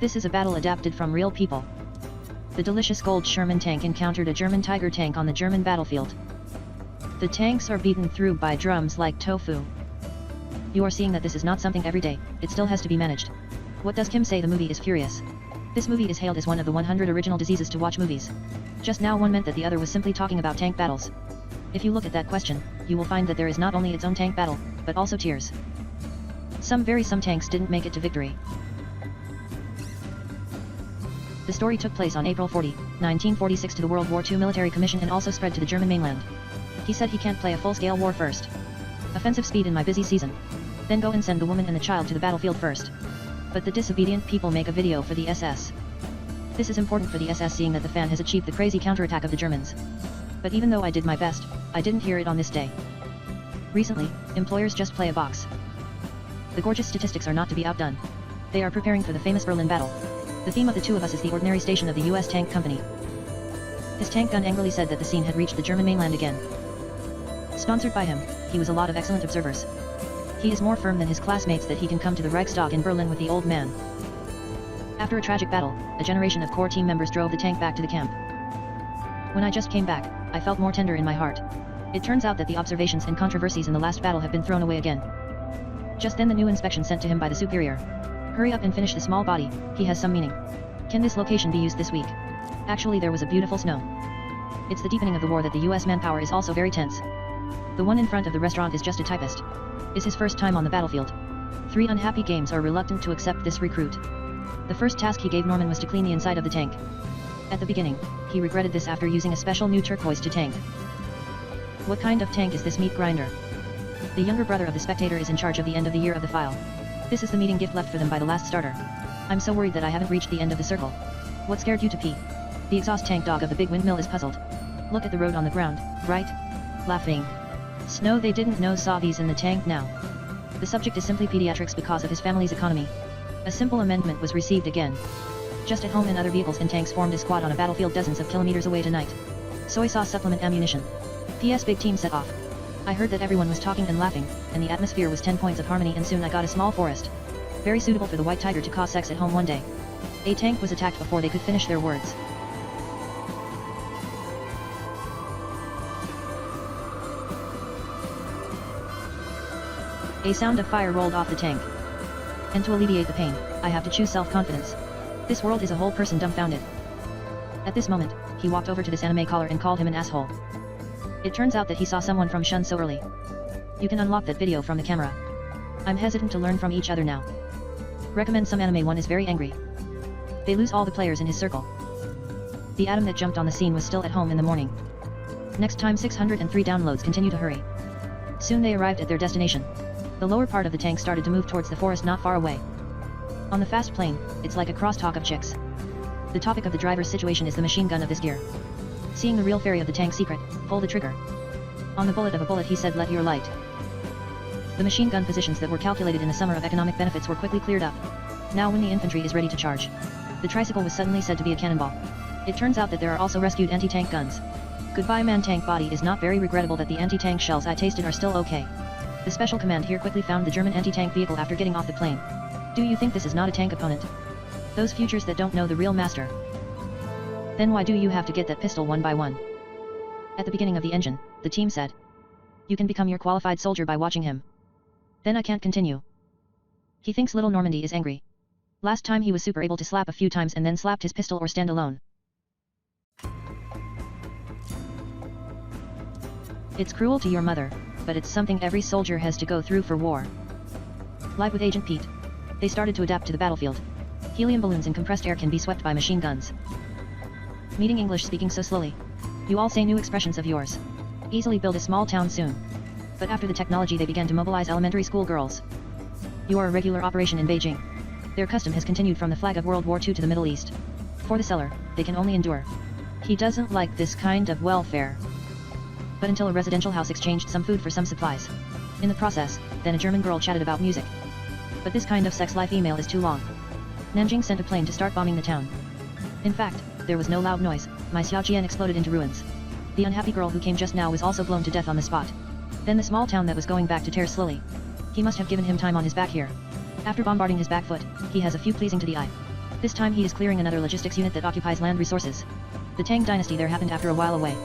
This is a battle adapted from real people. The delicious Gold Sherman tank encountered a German Tiger tank on the German battlefield. The tanks are beaten through by drums like tofu. You are seeing that this is not something everyday, it still has to be managed. What does Kim say? The movie is furious. This movie is hailed as one of the 100 original diseases to watch movies. Just now one meant that the other was simply talking about tank battles. If you look at that question, you will find that there is not only its own tank battle, but also tears. Some tanks didn't make it to victory. The story took place on April 40, 1946 to the World War II Military Commission and also spread to the German mainland. He said he can't play a full-scale war first. Offensive speed in my busy season. Then go and send the woman and the child to the battlefield first. But the disobedient people make a video for the SS. This is important for the SS seeing that the fan has achieved the crazy counterattack of the Germans. But even though I did my best, I didn't hear it on this day. Recently, employers just play a box. The gorgeous statistics are not to be outdone. They are preparing for the famous Berlin battle. The theme of The Two of Us is the ordinary station of the US tank company. His tank gun angrily said that the scene had reached the German mainland again. Sponsored by him, he was a lot of excellent observers. He is more firm than his classmates that he can come to the Reichstag in Berlin with the old man. After a tragic battle, a generation of core team members drove the tank back to the camp. When I just came back, I felt more tender in my heart. It turns out that the observations and controversies in the last battle have been thrown away again. Just then the new inspection sent to him by the superior. Hurry up and finish the small body, he has some meaning. Can this location be used this week? Actually there was a beautiful snow. It's the deepening of the war that the US manpower is also very tense. The one in front of the restaurant is just a typist. Is his first time on the battlefield. 3 unhappy games are reluctant to accept this recruit. The first task he gave Norman was to clean the inside of the tank. At the beginning, he regretted this after using a special new turquoise to tank. What kind of tank is this meat grinder? The younger brother of the spectator is in charge of the end of the year of the file. This is the meeting gift left for them by the last starter. I'm so worried that I haven't reached the end of the circle. What scared you to pee? The exhaust tank dog of the big windmill is puzzled. Look at the road on the ground, right? Laughing. Snow they didn't know saw these in the tank now. The subject is simply pediatrics because of his family's economy. A simple amendment was received again. Just at home and other vehicles and tanks formed a squad on a battlefield dozens of kilometers away tonight. Soy sauce supplement ammunition. PS big team set off. I heard that everyone was talking and laughing, and the atmosphere was 10 points of harmony and soon I got a small forest. Very suitable for the white tiger to cause sex at home one day. A tank was attacked before they could finish their words. A sound of fire rolled off the tank. And to alleviate the pain, I have to choose self-confidence. This world is a whole person dumbfounded. At this moment, he walked over to this anime caller and called him an asshole. It turns out that he saw someone from Shun so early. You can unlock that video from the camera. I'm hesitant to learn from each other now. Recommend some anime. One is very angry. They lose all the players in his circle. The atom that jumped on the scene was still at home in the morning. Next time 603 downloads. Continue to hurry. Soon they arrived at their destination. The lower part of the tank started to move towards the forest not far away. On the fast plane, it's like a crosstalk of chicks. The topic of the driver's situation is the machine gun of this gear. Seeing the real fairy of the tank secret, pull the trigger. On the bullet of a bullet he said let your light. The machine gun positions that were calculated in the summer of economic benefits were quickly cleared up. Now when the infantry is ready to charge. The tricycle was suddenly said to be a cannonball. It turns out that there are also rescued anti-tank guns. Goodbye man, tank body is not very regrettable that the anti-tank shells I tasted are still okay. The special command here quickly found the German anti-tank vehicle after getting off the plane. Do you think this is not a tank opponent? Those futures that don't know the real master. Then why do you have to get that pistol one by one? At the beginning of the engine, the team said. You can become your qualified soldier by watching him. Then I can't continue. He thinks little Normandy is angry. Last time he was super able to slap a few times and then slapped his pistol or stand alone. It's cruel to your mother, but it's something every soldier has to go through for war. Live with Agent Pete. They started to adapt to the battlefield. Helium balloons and compressed air can be swept by machine guns. Meeting English speaking so slowly. You all say new expressions of yours. Easily build a small town soon. But after the technology they began to mobilize elementary school girls. You are a regular operation in Beijing. Their custom has continued from the flag of World War II to the Middle East. For the seller, they can only endure. He doesn't like this kind of welfare. But until a residential house exchanged some food for some supplies. In the process, then a German girl chatted about music. But this kind of sex life email is too long. Nanjing sent a plane to start bombing the town. In fact, there was no loud noise, my Xiaojian exploded into ruins. The unhappy girl who came just now was also blown to death on the spot. Then the small town that was going back to tear slowly. He must have given him time on his back here. After bombarding his back foot, he has a few pleasing to the eye. This time he is clearing another logistics unit that occupies land resources. The Tang dynasty there happened after a while away.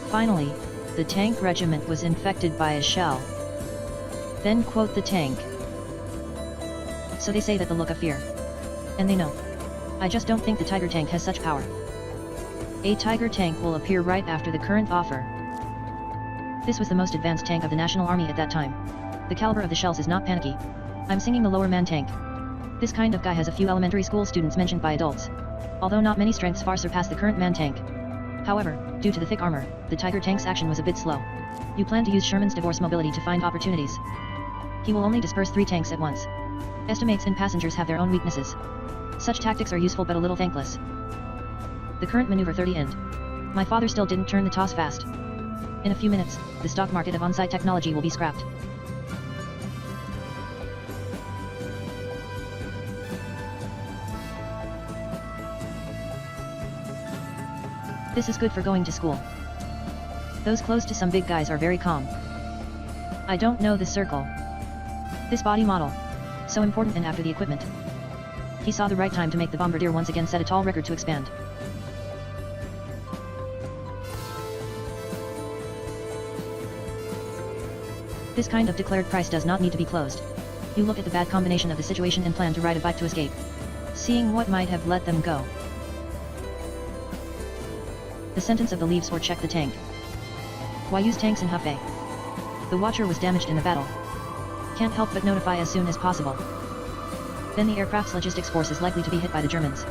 Finally, the tank regiment was infected by a shell. Then quote the tank. So they say that the look of fear. And they know. I just don't think the Tiger tank has such power. A Tiger tank will appear right after the current offer. This was the most advanced tank of the National Army at that time. The caliber of the shells is not panicky. I'm singing the lower man tank. This kind of guy has a few elementary school students mentioned by adults. Although not many strengths far surpass the current man tank. However, due to the thick armor, the Tiger tank's action was a bit slow. You plan to use Sherman's divorce mobility to find opportunities. He will only disperse 3 tanks at once. Estimates and passengers have their own weaknesses. Such tactics are useful but a little thankless. The current maneuver 30 end. My father still didn't turn the toss fast. In a few minutes, the stock market of on-site technology will be scrapped. This is good for going to school. Those close to some big guys are very calm. I don't know the circle. This body model. So important, and after the equipment. He saw the right time to make the Bombardier once again set a tall record to expand. This kind of declared price does not need to be closed. You look at the bad combination of the situation and plan to ride a bike to escape. Seeing what might have let them go. The sentence of the leaves or check the tank. Why use tanks in Hubei? The Watcher was damaged in the battle. Can't help but notify as soon as possible. Then the aircraft's logistics force is likely to be hit by the Germans.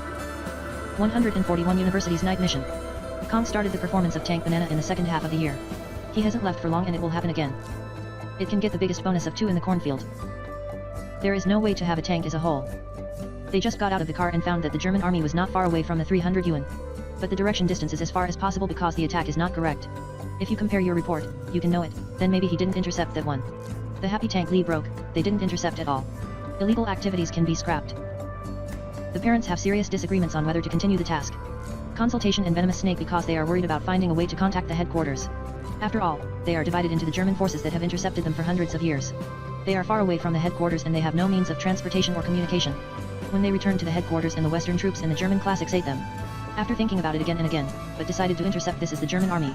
141 University's night mission. Kong started the performance of Tank Banana in the second half of the year. He hasn't left for long and it will happen again. It can get the biggest bonus of 2 in the cornfield. There is no way to have a tank as a whole. They just got out of the car and found that the German army was not far away from the 300 Yuan. But the direction distance is as far as possible because the attack is not correct. If you compare your report, you can know it, then maybe he didn't intercept that one. The happy tank Lee broke, they didn't intercept at all. Illegal activities can be scrapped. The parents have serious disagreements on whether to continue the task. Consultation and venomous snake because they are worried about finding a way to contact the headquarters. After all, they are divided into the German forces that have intercepted them for hundreds of years. They are far away from the headquarters and they have no means of transportation or communication. When they returned to the headquarters and the Western troops and the German classics ate them. After thinking about it again and again, but decided to intercept this is the German army.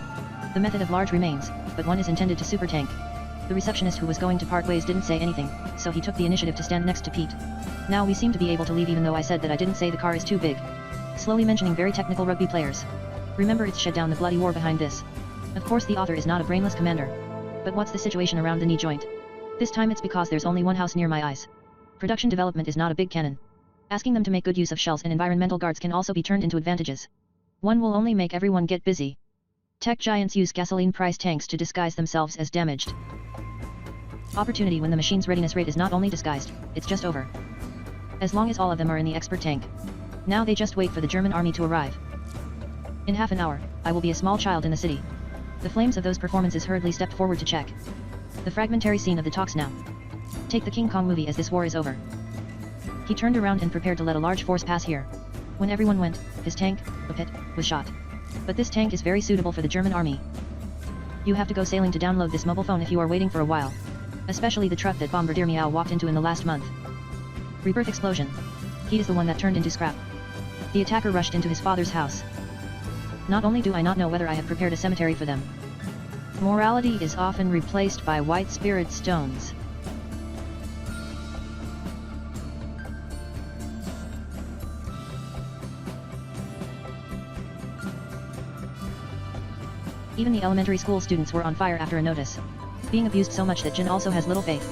The method of large remains, but one is intended to super tank. The receptionist who was going to part ways didn't say anything, so he took the initiative to stand next to Pete. Now we seem to be able to leave even though I said that I didn't say the car is too big. Slowly mentioning very technical rugby players. Remember it's shed down the bloody war behind this. Of course the author is not a brainless commander. But what's the situation around the knee joint? This time it's because there's only one house near my eyes. Production development is not a big cannon. Asking them to make good use of shells and environmental guards can also be turned into advantages. One will only make everyone get busy. Tech giants use gasoline price tanks to disguise themselves as damaged. Opportunity when the machine's readiness rate is not only disguised, it's just over. As long as all of them are in the expert tank. Now they just wait for the German army to arrive. In half an hour, I will be a small child in the city. The flames of those performances hurriedly stepped forward to check. The fragmentary scene of the talks now. Take the King Kong movie as this war is over. He turned around and prepared to let a large force pass here. When everyone went, his tank, a pit, was shot. But this tank is very suitable for the German army. You have to go sailing to download this mobile phone if you are waiting for a while. Especially the truck that Bombardier Meow walked into in the last month. Rebirth explosion. He is the one that turned into scrap. The attacker rushed into his father's house. Not only do I not know whether I have prepared a cemetery for them. Morality is often replaced by white spirit stones. Even the elementary school students were on fire after a notice. Being abused so much that Jin also has little faith.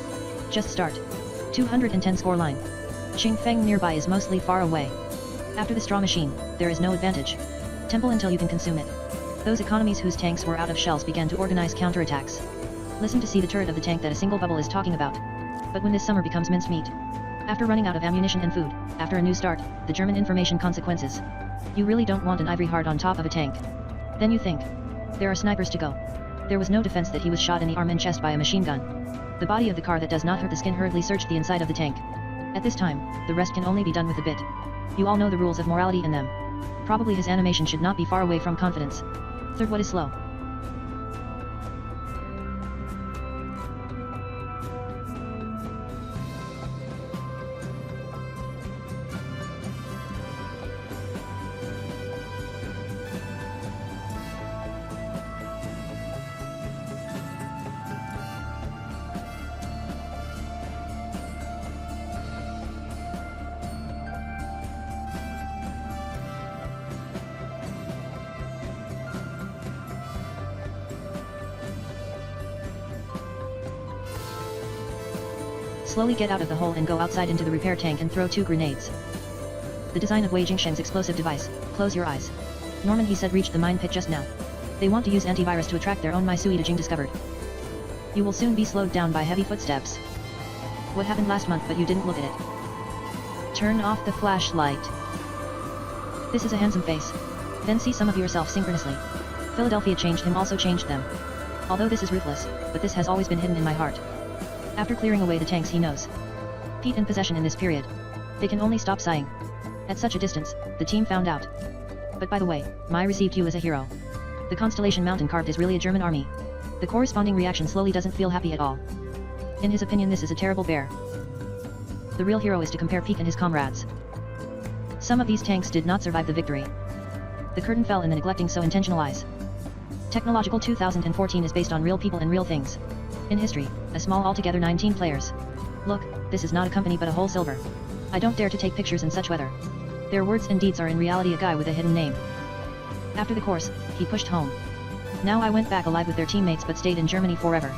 Just start. 210 score line. Qingfeng nearby is mostly far away. After the straw machine, there is no advantage. Temple until you can consume it. Those economies whose tanks were out of shells began to organize counterattacks. Listen to see the turret of the tank that a single bubble is talking about. But when this summer becomes mincemeat. After running out of ammunition and food, after a new start, the German information consequences. You really don't want an ivory heart on top of a tank. Then you think. There are snipers to go. There was no defense that he was shot in the arm and chest by a machine gun. The body of the car that does not hurt the skin hurriedly searched the inside of the tank. At this time, the rest can only be done with a bit. You all know the rules of morality in them. Probably his animation should not be far away from confidence. Third, what is slow? Slowly get out of the hole and go outside into the repair tank and throw 2 grenades. The design of Wei Jingsheng's explosive device, close your eyes. Norman, he said, reached the mine pit just now. They want to use antivirus to attract their own My Sui Jing discovered. You will soon be slowed down by heavy footsteps. What happened last month but you didn't look at it? Turn off the flashlight. This is a handsome face. Then see some of yourself synchronously. Philadelphia changed him, also changed them. Although this is ruthless, but this has always been hidden in my heart. After clearing away the tanks, he knows. Pete in possession in this period. They can only stop sighing. At such a distance, the team found out. But by the way, Mai received you as a hero. The constellation mountain carved is really a German army. The corresponding reaction slowly doesn't feel happy at all. In his opinion, this is a terrible bear. The real hero is to compare Pete and his comrades. Some of these tanks did not survive the victory. The curtain fell in the neglecting so intentional eyes. Technological 2014 is based on real people and real things. In history, a small altogether 19 players. Look, this is not a company but a whole silver. I don't dare to take pictures in such weather. Their words and deeds are in reality a guy with a hidden name. After the course, he pushed home. Now I went back alive with their teammates but stayed in Germany forever.